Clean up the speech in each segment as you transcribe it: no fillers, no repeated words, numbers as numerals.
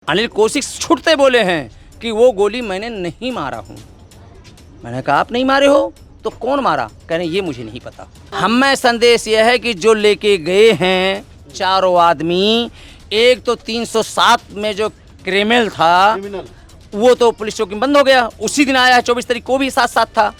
अनिल कौशिक छुटते बोले हैं कि वो गोली मैंने नहीं मारा हूँ। मैंने कहा आप नहीं मारे हो तो कौन मारा? कह रहे ये मुझे नहीं पता। हमें संदेश यह है कि जो लेके गए हैं चारों आदमी, एक तो 307 में जो क्रिमिनल था वो तो पुलिस चौकी में बंद हो गया, उसी दिन आया है, 24 तारीख को भी साथ साथ था।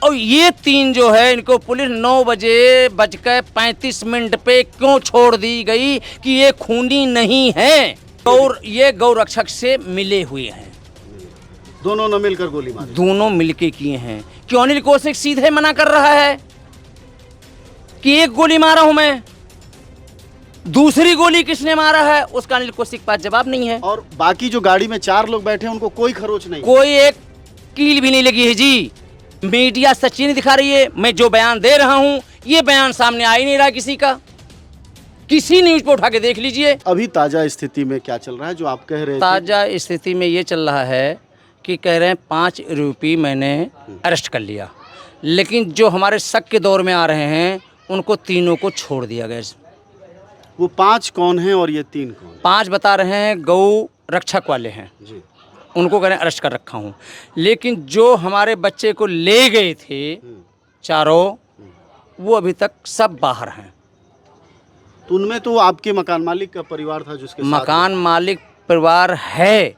और ये तीन जो है इनको पुलिस 9:35 पे क्यों छोड़ दी गई कि ये खूनी नहीं है और ये गौ रक्षक से मिले हुए हैं। दोनों ने मिलकर गोली मारी। दोनों मिलके किए हैं। क्यों अनिल कौशिक सीधे मना कर रहा है कि एक गोली मारा हूं मैं, दूसरी गोली किसने मारा है उसका अनिल कौशिक के पास जवाब नहीं है। और बाकी जो गाड़ी में 4 लोग बैठे हैं उनको कोई खरोच नहीं, कोई एक कील भी नहीं लगी है जी। मीडिया सच्ची नहीं दिखा रही है। मैं जो बयान दे रहा हूं ये बयान सामने आ ही नहीं रहा किसी का। किसी न्यूज पे उठा के देख लीजिए। अभी ताजा स्थिति में क्या चल रहा है जो आप कह रहे थे? ताजा स्थिति में ये चल रहा है कि कह रहे हैं 5 आरोपी मैंने अरेस्ट कर लिया, लेकिन जो हमारे शक के दौर में आ रहे हैं उनको तीनों को छोड़ दिया गया। वो 5 कौन हैं और ये 3 कौन? 5 बता रहे हैं गौ रक्षक वाले हैं जी। उनको कह रहे हैं अरेस्ट कर रखा हूँ, लेकिन जो हमारे बच्चे को ले गए थे चारों वो अभी तक सब बाहर हैं। तो उनमें तो आपके मकान मालिक का परिवार था जिसके साथ मकान मालिक परिवार है,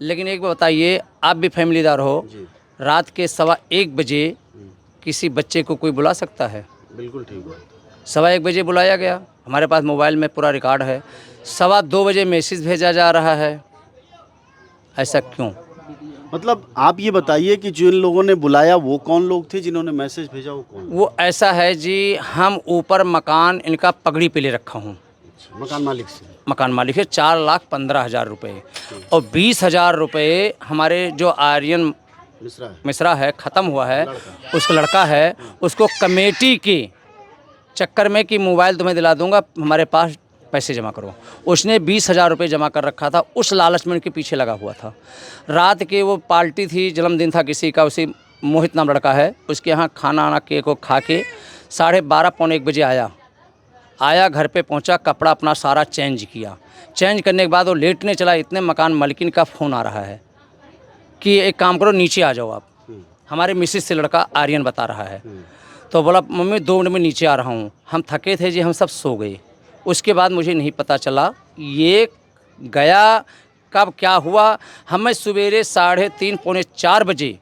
लेकिन एक बात बताइए, आप भी फैमिलीदार हो, जी। रात के 1:15 बजे किसी बच्चे को कोई बुला सकता है? बिल्कुल ठीक बात। 1:15 बजे बुलाया गया, हमारे पास मोबाइल में पूरा रिकॉर्ड है। 2:15 बजे मैसेज भेजा जा रहा है, ऐसा क्यों? मतलब आप ये बताइए कि जिन लोगों ने बुलाया वो कौन लोग थे, जिन्होंने मैसेज भेजा वो कौन? वो ऐसा है जी, हम ऊपर मकान इनका पगड़ी पे ले रखा हूँ। मकान मालिक से? मकान मालिक है। 4,15,000 रुपये और 20,000 रुपये हमारे जो आर्यन मिश्रा है ख़त्म हुआ है, उसका लड़का है, उसको कमेटी के चक्कर में कि मोबाइल तुम्हें दिला दूंगा, हमारे पास पैसे जमा करो, उसने 20,000 रुपये जमा कर रखा था। उस लालच में उनके पीछे लगा हुआ था। रात के वो पार्टी थी, जन्मदिन था किसी का, उसी मोहित नाम लड़का है, उसके यहाँ खाना आना केक को खा के 12:30 पौने 1 बजे आया, घर पे पहुंचा, कपड़ा अपना सारा चेंज किया। चेंज करने के बाद वो लेटने चला, इतने मकान मालिकिन का फ़ोन आ रहा है कि एक काम करो नीचे आ जाओ आप। हमारे मिसेस से लड़का आर्यन बता रहा है। तो बोला मम्मी 2 मिनट में नीचे आ रहा हूँ। हम थके थे जी, हम सब सो गए। उसके बाद मुझे नहीं पता चला ये गया कब क्या हुआ। हमें सवेरे 3:30 पौने 4 बजे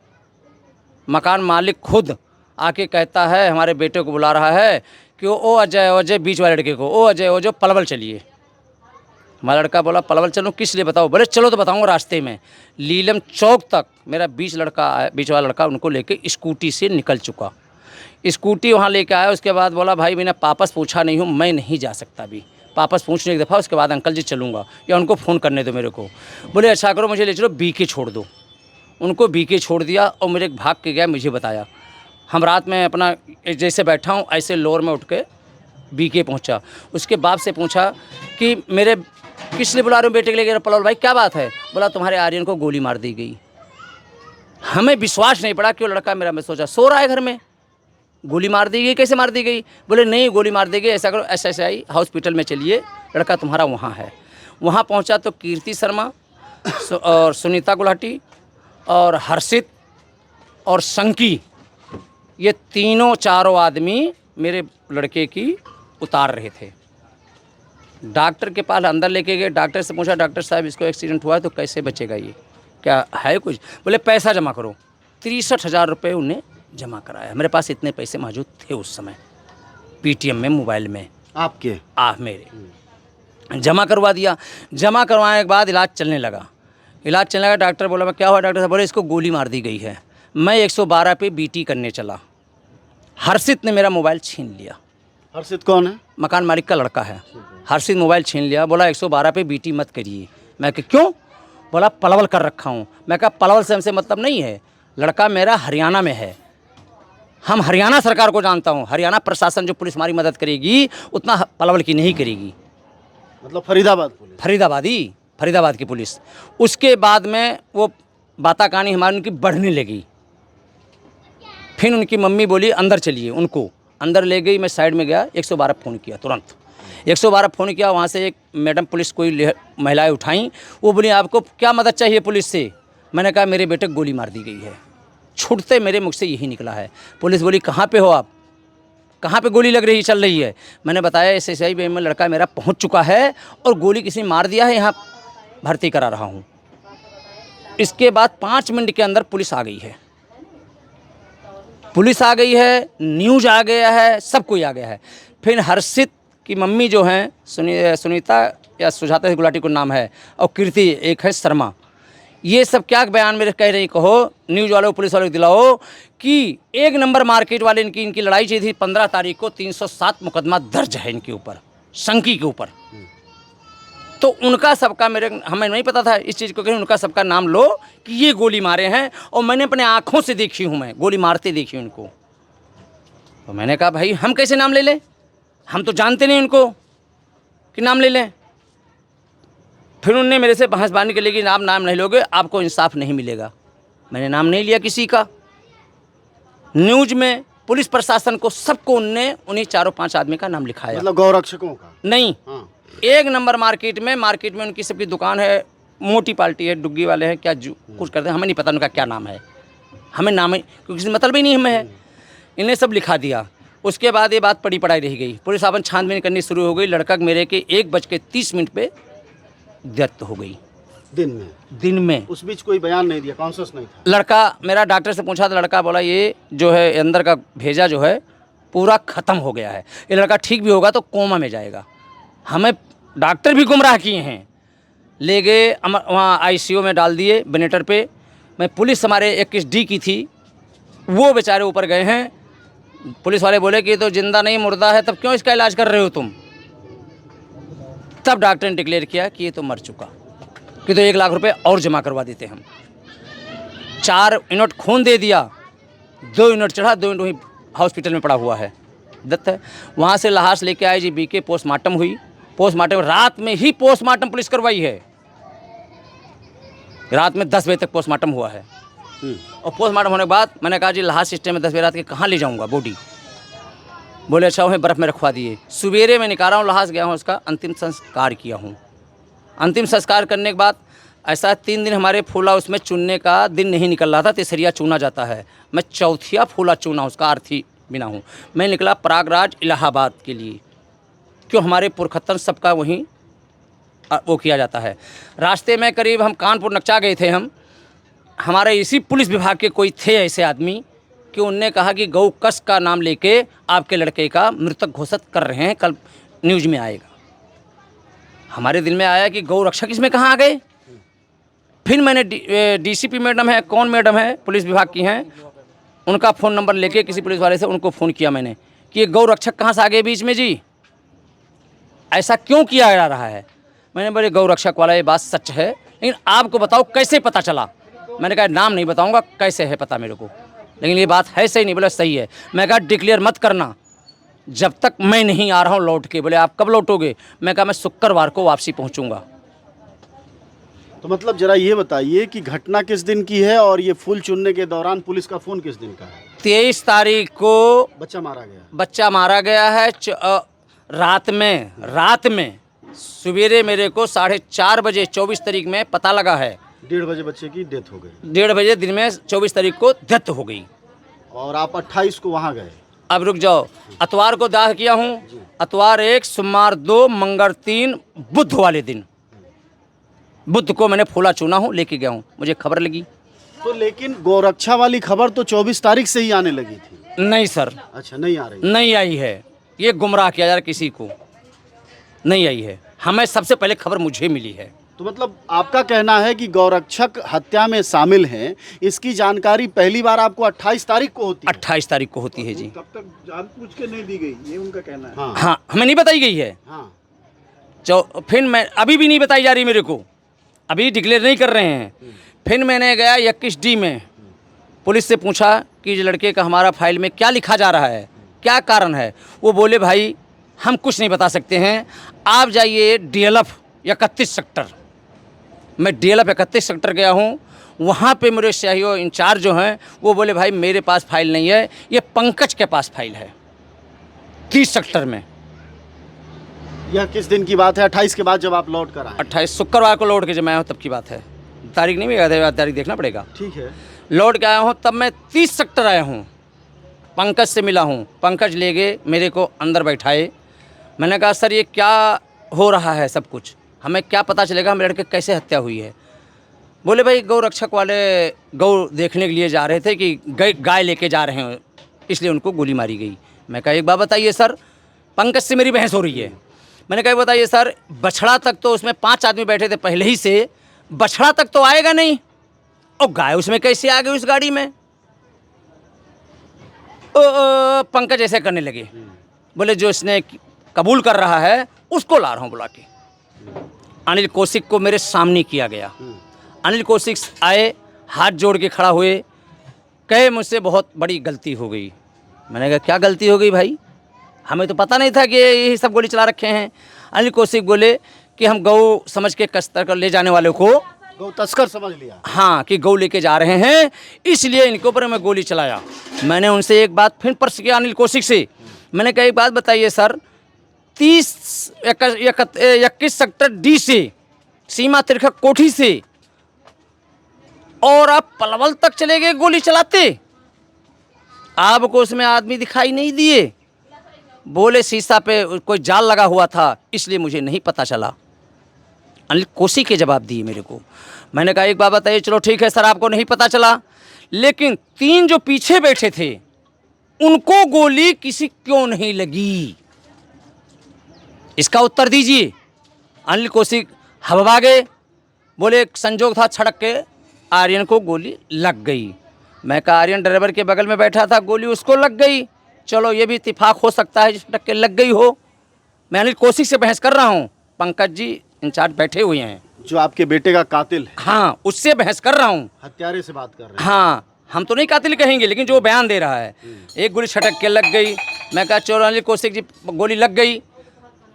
मकान मालिक खुद आके कहता है, हमारे बेटे को बुला रहा है कि ओ अजय बीच वाले लड़के को, ओ अजय पलवल चलिए। हमारा लड़का बोला पलवल चलो, किस लिए बताओ? बोले चलो तो बताऊंगा रास्ते में। लीलम चौक तक मेरा बीच वाला लड़का उनको लेके स्कूटी से निकल चुका। स्कूटी वहाँ लेके आया, उसके बाद बोला भाई मैंने वापस पूछा नहीं हूँ, मैं नहीं जा सकता अभी, वापस पूछने एक दफ़ा, उसके बाद अंकल जी चलूँगा या उनको फ़ोन करने दो मेरे को। बोले अच्छा करो मुझे ले चलो बीके छोड़ दो। उनको बीके छोड़ दिया और मेरे भाग के गया, मुझे बताया। हम रात में अपना जैसे बैठा हूँ ऐसे लोअर में उठ के बीके पहुँचा। उसके बाप से पूछा कि मेरे किस लिए बुला रहे हो बेटे के लिए? पलवल भाई क्या बात है? बोला तुम्हारे आर्यन को गोली मार दी गई। हमें विश्वास नहीं पड़ा कि वो लड़का मेरा, मैं सोचा सो रहा है घर में, गोली मार दी गई, कैसे मार दी गई? बोले नहीं गोली मार दी गई, ऐसा करो SSI हॉस्पिटल में चलिए, लड़का तुम्हारा वहाँ है। वहाँ पहुँचा तो कीर्ति शर्मा और सुनीता गुलाटी और हर्षित और संकी, ये चारों आदमी मेरे लड़के की उतार रहे थे। डॉक्टर के पास अंदर लेके गए, डॉक्टर से पूछा डॉक्टर साहब इसको एक्सीडेंट हुआ है तो कैसे बचेगा, ये क्या है कुछ? बोले पैसा जमा करो। 63,000 रुपये उन्हें जमा कराया। मेरे पास इतने पैसे मौजूद थे उस समय, PTM में, मोबाइल में। आपके? मेरे जमा करवा दिया। जमा करवाने के बाद इलाज चलने लगा। डॉक्टर बोला मैं क्या हुआ? डॉक्टर साहब बोले इसको गोली मार दी गई है। मैं 112 पे BT करने चला, हर्षित ने मेरा मोबाइल छीन लिया। हर्षित कौन है? मकान मालिक का लड़का है। हर्षित मोबाइल छीन लिया, बोला 112 पे BT मत करिए। मैं कि क्यों? बोला पलवल कर रखा हूँ। मैं कहा पलवल से हमसे मतलब नहीं है, लड़का मेरा हरियाणा में है, हम हरियाणा सरकार को जानता हूँ, हरियाणा प्रशासन जो पुलिस हमारी मदद करेगी उतना पलवल की नहीं करेगी। मतलब फरीदाबाद पुलिस? फरीदाबाद की पुलिस। उसके बाद में वो बाता कहानी हमारी उनकी बढ़ने लगी। फिर उनकी मम्मी बोली अंदर चलिए, उनको अंदर ले गई। मैं साइड में गया, 112 फ़ोन किया तुरंत। 112 फ़ोन किया, वहाँ से एक मैडम पुलिस कोई महिलाएं उठाई, वो बोली आपको क्या मदद चाहिए पुलिस से। मैंने कहा मेरे बेटे को गोली मार दी गई है। छूटते मेरे मुख से यही निकला है। पुलिस बोली कहाँ पे हो आप, कहाँ पे गोली लग रही चल रही है। मैंने बताया SSI में लड़का मेरा पहुँच चुका है और गोली किसी मार दिया है, यहाँ भर्ती करा रहा हूँ। इसके बाद 5 मिनट के अंदर पुलिस आ गई है, पुलिस आ गई है, न्यूज़ आ गया है, सब कोई आ गया है। फिर हर्षित की मम्मी जो हैं सुनीता या सुजाता गुलाटी को नाम है, और कीर्ति एक है शर्मा, ये सब क्या बयान मेरे कह रही, कहो न्यूज़ वालों पुलिस वालों को दिलाओ कि 1 नंबर मार्केट वाले इनकी लड़ाई चाहिए थी। 15 तारीख को 307 मुकदमा दर्ज है इनके ऊपर, शंकी के ऊपर। तो उनका सबका हमें नहीं पता था इस चीज़ को, कि उनका सबका नाम लो कि ये गोली मारे हैं, और मैंने अपने आँखों से देखी हूँ, मैं गोली मारते देखी उनको। तो मैंने कहा भाई हम कैसे नाम ले लें, हम तो जानते नहीं उनको कि नाम ले लें। फिर उनने मेरे से बहसबानी के लिए कि आप नाम नहीं लोगे आपको इंसाफ नहीं मिलेगा। मैंने नाम नहीं लिया किसी का। न्यूज़ में पुलिस प्रशासन को सबको उन्हीं 4-5 आदमी का नाम लिखाया, मतलब गौरक्षकों का नहीं। हाँ। 1 नंबर मार्केट में उनकी सबकी दुकान है, मोटी पार्टी है, डुग्गी वाले हैं, क्या कुछ करते हैं, हमें नहीं पता उनका क्या नाम है, हमें नाम क्योंकि मतलब ही नहीं हमें है। इन्हें सब लिखा दिया। उसके बाद ये बात पड़ी पढ़ाई रह गई। पुलिस अपन छानबीन करनी शुरू हो गई। लड़का मेरे के 1:30 पे डेथ हो गई, दिन में। उस बीच कोई बयान नहीं दिया, कॉन्शियस नहीं था लड़का मेरा डॉक्टर से पूछा तो लड़का बोला ये जो है अंदर का भेजा जो है पूरा ख़त्म हो गया है, ये लड़का ठीक भी होगा तो कोमा में जाएगा। हमें डॉक्टर भी गुमराह किए हैं, ले गए वहाँ ICU में डाल दिए वेंटिलेटर पे। मैं पुलिस हमारे 21D की थी, वो बेचारे ऊपर गए हैं। पुलिस वाले बोले कि तो जिंदा नहीं मुर्दा है, तब क्यों इसका इलाज कर रहे हो तुम। तब डॉक्टर ने डिक्लेयर किया कि ये तो मर चुका, कि तो 1 लाख रुपए और जमा करवा देते हम। 4 यूनिट खून दे दिया, 2 यूनिट चढ़ा, 2 यूनिट वहीं हॉस्पिटल में पड़ा हुआ है, दत्त है। वहाँ से लाश लेके आए IGB के, पोस्टमार्टम हुई। पोस्टमार्टम रात में ही पोस्टमार्टम पुलिस करवाई है, रात में 10 बजे तक पोस्टमार्टम हुआ है। और पोस्टमार्टम होने के बाद मैंने कहा जी लाश सिस्टम में 10 बजे रात के कहाँ ले जाऊँगा बॉडी। बोले अच्छा उन्हें बर्फ़ में रखवा दिए। सवेरे मैं निकाला हूँ, लाश गया हूँ, उसका अंतिम संस्कार किया हूँ। अंतिम संस्कार करने के बाद ऐसा 3 दिन हमारे फूला उसमें चुनने का दिन नहीं निकल रहा था, तीसरिया चुना जाता है। मैं चौथिया फूला चुना, उसका अर्थी बिना हूँ। मैं निकला प्रयागराज इलाहाबाद के लिए, क्यों हमारे पुरखत्तन सबका वहीं वो किया जाता है। रास्ते में करीब हम कानपुर नक्चा गए थे। हमारे इसी पुलिस विभाग के कोई थे ऐसे आदमी कि उनने कहा कि गौ कस का नाम लेके आपके लड़के का मृतक घोषित कर रहे हैं, कल न्यूज़ में आएगा। हमारे दिल में आया कि गौ रक्षक इसमें कहाँ आ गए। फिर मैंने DCP मैडम है, कौन मैडम है पुलिस विभाग की हैं, उनका फ़ोन नंबर लेके किसी पुलिस वाले से उनको फ़ोन किया मैंने कि ये गौ रक्षक कहाँ से आ गए बीच में जी, ऐसा क्यों किया जा रहा है। मैंने बोले गौ रक्षक वाला ये बात सच है, लेकिन आपको बताओ कैसे पता चला। मैंने कहा नाम नहीं बताऊंगा, कैसे है पता मेरे को, लेकिन ये बात है सही। नहीं बोले सही है। मैं कहा डिक्लेयर मत करना जब तक मैं नहीं आ रहा हूँ लौट के। बोले आप कब लौटोगे। मैं कहा मैं शुक्रवार को वापसी पहुँचूँगा। तो मतलब जरा ये बताइए कि घटना किस दिन की है, और ये फूल चुनने के दौरान पुलिस का फ़ोन किस दिन का है। 23 तारीख को बच्चा मारा गया है। रात में सवेरे मेरे को 4:30 बजे 24 तारीख में पता लगा है। 1:30 बजे बच्चे की डेथ हो गई। 1:30 बजे दिन में 24 तारीख को डेथ हो गई। और आप 28 को वहाँ गए। अब रुक जाओ, अतवार को दाह किया हूँ। अतवार 1, सोमवार 2, मंगल 3, बुध वाले दिन, बुध को मैंने फूला चुना हूँ, लेके गया हूँ। मुझे खबर लगी तो, लेकिन गौरक्षा वाली खबर तो 24 तारीख से ही आने लगी थी। नहीं सर। अच्छा, नहीं आ रही, नहीं आई है। ये गुमराह किया जा रहा, किसी को नहीं आई है। हमें सबसे पहले खबर मुझे मिली है। तो मतलब आपका कहना है कि गौरक्षक हत्या में शामिल हैं, इसकी जानकारी पहली बार आपको 28 तारीख को होती है। 28 तारीख को होती है जी। तब तक जानबूझ के नहीं दी गई, ये उनका कहना है। हाँ, हमें नहीं बताई गई है। हाँ। फिर मैं अभी भी नहीं बताई जा रही मेरे को, अभी डिक्लेयर नहीं कर रहे हैं। फिर मैंने गया 21D में, पुलिस से पूछा कि लड़के का हमारा फाइल में क्या लिखा जा रहा है, क्या कारण है। वो बोले भाई हम कुछ नहीं बता सकते हैं, आप जाइए DLF 31 सेक्टर। मैं DLF 31 सेक्टर गया हूँ, वहाँ पे मेरे CIO इंचार्ज जो हैं वो बोले भाई मेरे पास फाइल नहीं है, ये पंकज के पास फाइल है 30 सेक्टर में। यह किस दिन की बात है? 28 के बाद जब आप लौट कर आए? 28 शुक्रवार को लौट के जब मैं आया हूँ तब की बात है, तारीख नहीं याद है, तारीख देखना पड़ेगा। ठीक है। लौट के आया हूँ तब मैं 30 सेक्टर आया हूँ, पंकज से मिला हूँ। पंकज ले गए मेरे को अंदर बैठाए। मैंने कहा सर ये क्या हो रहा है सब कुछ, हमें क्या पता चलेगा मेरे लड़के कैसे हत्या हुई है। बोले भाई गौ रक्षक वाले गौ देखने के लिए जा रहे थे कि गाय लेके जा रहे हैं, इसलिए उनको गोली मारी गई। मैं कहा एक बात बताइए सर, पंकज से मेरी बहस हो रही है। मैंने कहा बताइए सर, बछड़ा तक तो उसमें 5 आदमी बैठे थे पहले ही से, बछड़ा तक तो आएगा नहीं, और गाय उसमें कैसे आ गई उस गाड़ी में? पंकज ऐसे करने लगे। बोले जो इसने कबूल कर रहा है उसको ला रहा हूँ बुला के। अनिल कौशिक को मेरे सामने किया गया। अनिल कौशिक आए, हाथ जोड़ के खड़ा हुए, कहे मुझसे बहुत बड़ी गलती हो गई। मैंने कहा क्या गलती हो गई भाई, हमें तो पता नहीं था कि यही सब गोली चला रखे हैं। अनिल कौशिक बोले कि हम गौ समझ के कस्तर कर ले जाने वालों को गौ तस्कर समझ लिया। हाँ, कि गौ लेके जा रहे हैं, इसलिए इनके ऊपर मैं गोली चलाया। मैंने उनसे एक बात फिर प्रश्न किया अनिल कौशिक से। मैंने कहा एक बात बताइए सर, 21 सेक्टर डी से, सीमा तिरखा कोठी से, और आप पलवल तक चले गए गोली चलाते, आपको उसमें आदमी दिखाई नहीं दिए? बोले शीशा पे कोई जाल लगा हुआ था इसलिए मुझे नहीं पता चला। अनिल कौशिक के जवाब दिए मेरे को। मैंने कहा एक बात बताइए, चलो ठीक है सर आपको नहीं पता चला, लेकिन 3 जो पीछे बैठे थे उनको गोली किसी क्यों नहीं लगी, इसका उत्तर दीजिए। अनिल कौशिक हबा गए, बोले एक संजोग था, छड़क के आर्यन को गोली लग गई। मैं कहा आर्यन ड्राइवर के बगल में बैठा था, गोली उसको लग गई, चलो ये भी इत्तेफाक हो सकता है छड़क के लग गई हो। मैं अनिल कौशिक से बहस कर रहा हूँ, पंकज जी इंचार्ज बैठे हुए हैं, जो आपके बेटे का कातिल। हाँ, उससे बहस कर रहा हूँ। हत्यारे से बात कर रहे हैं। हाँ, हम तो नहीं कातिल कहेंगे, लेकिन जो बयान दे रहा है, एक गोली छटक के लग गई। मैं कहा चलो अनिल कौशिक जी गोली लग गई।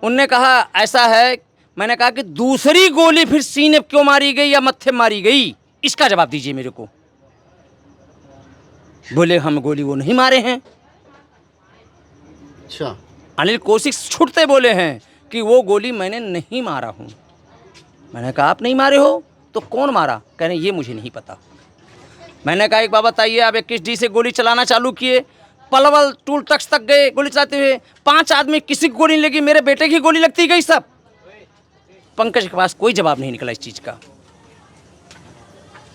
उनने कहा ऐसा है, मैंने कहा कि दूसरी गोली फिर सीने क्यों मारी गई या मत्थे मारी गई, इसका जवाब दीजिए मेरे को। बोले हम गोली वो नहीं मारे हैं। अच्छा। अनिल कौशिक छुटते बोले हैं कि वो गोली मैंने नहीं मारा हूँ। मैंने कहा आप नहीं मारे हो तो कौन मारा? कहने ये मुझे नहीं पता। मैंने कहा एक बात बताइए, आप 21 डी से गोली चलाना चालू किए, पलवल टूल टक्स तक गए गोली चलाते हुए, 5 आदमी किसी को गोली नहीं लगी, मेरे बेटे की गोली लगती गई सब। पंकज के पास कोई जवाब नहीं निकला इस चीज़ का।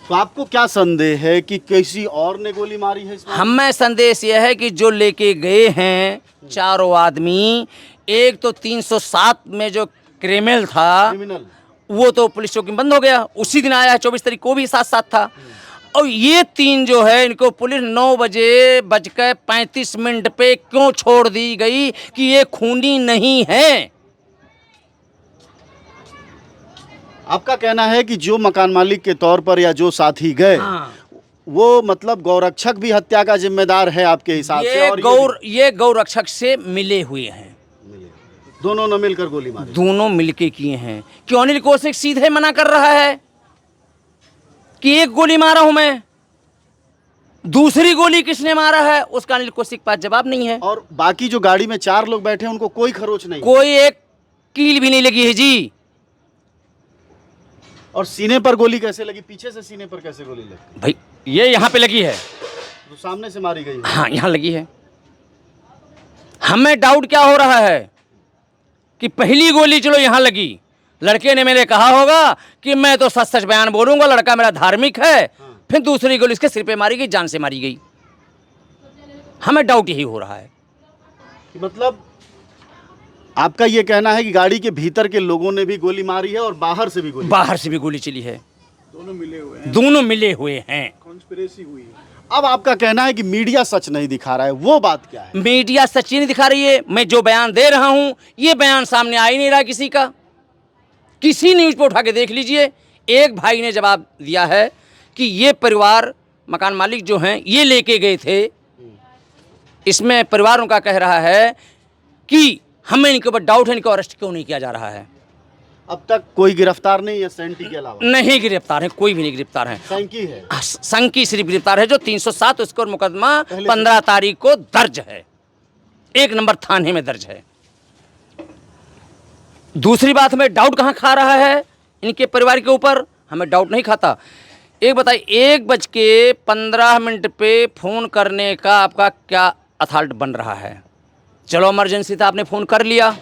तो आपको क्या संदेह है कि किसी और ने गोली मारी है इसमें? हमें संदेश यह है कि जो लेके गए हैं चारों आदमी, एक तो 307 में जो क्रिमिनल था वो तो पुलिस चौकी बंद हो गया, उसी दिन आया है, 24 तारीख को भी साथ साथ था। और ये 3 जो है इनको पुलिस 9:35 पे क्यों छोड़ दी गई कि ये खूनी नहीं है? आपका कहना है कि जो मकान मालिक के तौर पर या जो साथी गए, हाँ। वो मतलब गौरक्षक भी हत्या का जिम्मेदार है आपके हिसाब से? और ये गौरक्षक से मिले हुए हैं, दोनों ने मिलकर गोली मारी? दोनों मिलके किए हैं। क्यों अनिल कौशिक सीधे मना कर रहा है कि एक गोली मारा हूं मैं, दूसरी गोली किसने मारा है उसका अनिल कौशिक के पास जवाब नहीं है। और बाकी जो गाड़ी में 4 लोग बैठे हैं उनको कोई खरोच नहीं? कोई एक कील भी नहीं लगी है जी। और सीने पर गोली कैसे लगी? पीछे से सीने पर कैसे गोली लगी? भाई ये यहाँ पे लगी है, तो सामने से मारी गई है? हाँ यहाँ लगी है। हमें डाउट क्या हो रहा है कि पहली गोली चलो यहाँ लगी, लड़के ने मेरे कहा होगा कि मैं तो सच सच बयान बोलूंगा, लड़का मेरा धार्मिक है, फिर दूसरी गोली इसके सिर पे मारी गई, जान से मारी गई। हमें डाउट यही हो रहा है। मतलब आपका ये कहना है कि गाड़ी के भीतर के लोगों ने भी गोली मारी है और बाहर से भी गोली चली है, दोनों मिले हुए हैं? दोनों मिले हुए हैं, कॉन्स्पिरेसी हुई है। अब आपका कहना है कि मीडिया सच नहीं दिखा रहा है, वो बात क्या है? मीडिया सच नहीं दिखा रही है। मैं जो बयान दे रहा हूं ये बयान सामने आ ही नहीं रहा किसी का। किसी न्यूज पे उठा के देख लीजिए, एक भाई ने जवाब दिया है कि ये परिवार मकान मालिक जो हैं ये लेके गए थे। इसमें परिवार उनका कह रहा है कि हमें इनके ऊपर डाउट है, इनको अरेस्ट क्यों नहीं किया जा रहा है। अब तक कोई गिरफ्तार नहीं है सैंटी के अलावा? नहीं गिरफ्तार है, कोई भी नहीं गिरफ्तार है। सैंकी है? संकी सिर्फ गिरफ्तार है, जो 307 उसका मुकदमा 15 तारीख को दर्ज है, 1 नंबर थाने में दर्ज है। दूसरी बात, हमें डाउट कहाँ खा रहा है इनके परिवार के ऊपर? हमें डाउट नहीं खाता। एक बताइए, 1:15 पे फ़ोन करने का आपका क्या अथॉरिटी बन रहा है? चलो इमरजेंसी था, आपने फ़ोन कर लिया।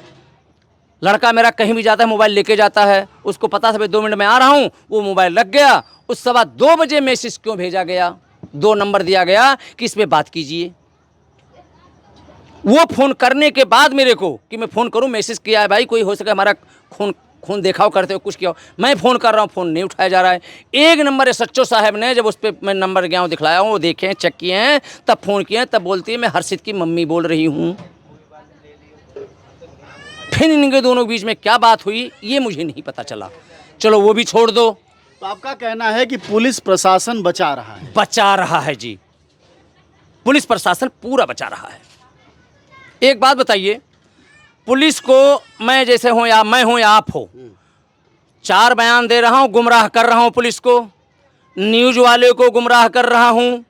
लड़का मेरा कहीं भी जाता है मोबाइल लेके जाता है, उसको पता था भाई 2 मिनट में आ रहा हूँ, वो मोबाइल रख गया। उस 2:15 बजे मैसेज क्यों भेजा गया? 2 नंबर दिया गया कि इस पर बात कीजिए। वो फ़ोन करने के बाद मेरे को कि मैं फ़ोन करूं, मैसेज किया है भाई, कोई हो सके हमारा खून देखाओ करते हो, कुछ किया हो। मैं फ़ोन कर रहा हूं, फ़ोन नहीं उठाया जा रहा है। एक नंबर एसएचओ साहब ने, जब उस पर मैं नंबर गया हूँ, दिखलाया हूँ, वो देखे हैं, चेक किए हैं, तब फ़ोन किए हैं, तब बोलती है मैं हर्षित की मम्मी बोल रही हूँ। फिर इनके दोनों के बीच में क्या बात हुई ये मुझे नहीं पता चला। चलो वो भी छोड़ दो। तो आपका कहना है कि पुलिस प्रशासन बचा रहा है? बचा रहा है जी, पुलिस प्रशासन पूरा बचा रहा है। एक बात बताइए, पुलिस को मैं जैसे हूँ या मैं हूँ या आप हो, 4 बयान दे रहा हूँ, गुमराह कर रहा हूँ पुलिस को, न्यूज़ वाले को गुमराह कर रहा हूँ,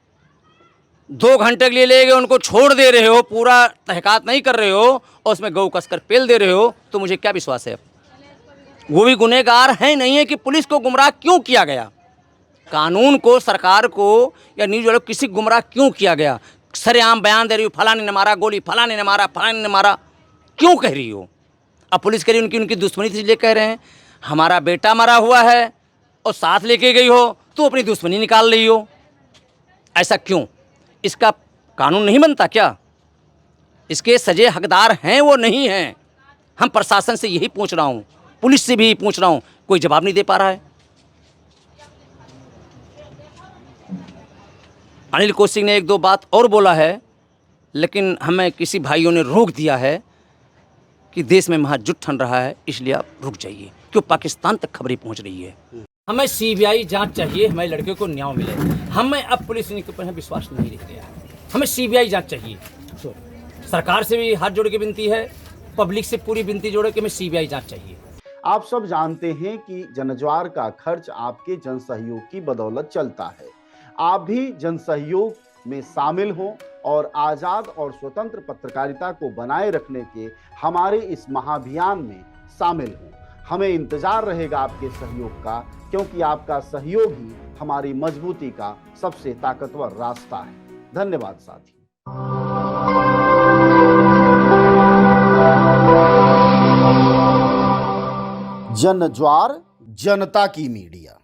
2 घंटे के लिए ले गए उनको छोड़ दे रहे हो, पूरा तहक़ीक़ात नहीं कर रहे हो और उसमें गऊ कसकर पेल दे रहे हो, तो मुझे क्या विश्वास है वो भी गुनहगार हैं नहीं है कि पुलिस को गुमराह क्यों किया गया? कानून को, सरकार को या न्यूज़ वालों को किसी गुमराह क्यों किया गया? सरेआम बयान दे रही हो, फलाने ने मारा गोली, फलाने ने मारा, फलाने ने मारा, क्यों कह रही हो? अब पुलिस कह रही उनकी दुश्मनी से ले कह रहे हैं। हमारा बेटा मरा हुआ है और साथ लेके गई हो तो अपनी दुश्मनी निकाल रही हो, ऐसा क्यों? इसका कानून नहीं बनता क्या? इसके सजे हकदार हैं वो नहीं हैं? हम प्रशासन से यही पूछ रहा हूँ, पुलिस से भी पूछ रहा हूँ, कोई जवाब नहीं दे पा रहा है। अनिल कौशिक ने 1-2 बात और बोला है, लेकिन हमें किसी भाइयों ने रोक दिया है कि देश में महाजुट ठन रहा है, इसलिए आप रुक जाइए, क्यों पाकिस्तान तक खबरें पहुंच रही है। हमें सीबीआई जांच चाहिए, हमारे लड़के को न्याय मिले। हमें अब पुलिस के ऊपर विश्वास नहीं रह गया है, हमें सीबीआई जांच चाहिए। सरकार से भी हाथ जोड़ के विनती है, पब्लिक से पूरी विनती जोड़े कि हमें सीबीआई जांच चाहिए। आप सब जानते हैं कि जनज्वार का खर्च आपके जन सहयोग की बदौलत चलता है। आप भी जन सहयोग में शामिल हों और आजाद और स्वतंत्र पत्रकारिता को बनाए रखने के हमारे इस महाअभियान में शामिल हों। हमें इंतजार रहेगा आपके सहयोग का, क्योंकि आपका सहयोग ही हमारी मजबूती का सबसे ताकतवर रास्ता है। धन्यवाद साथी। जनज्वार, जनता की मीडिया।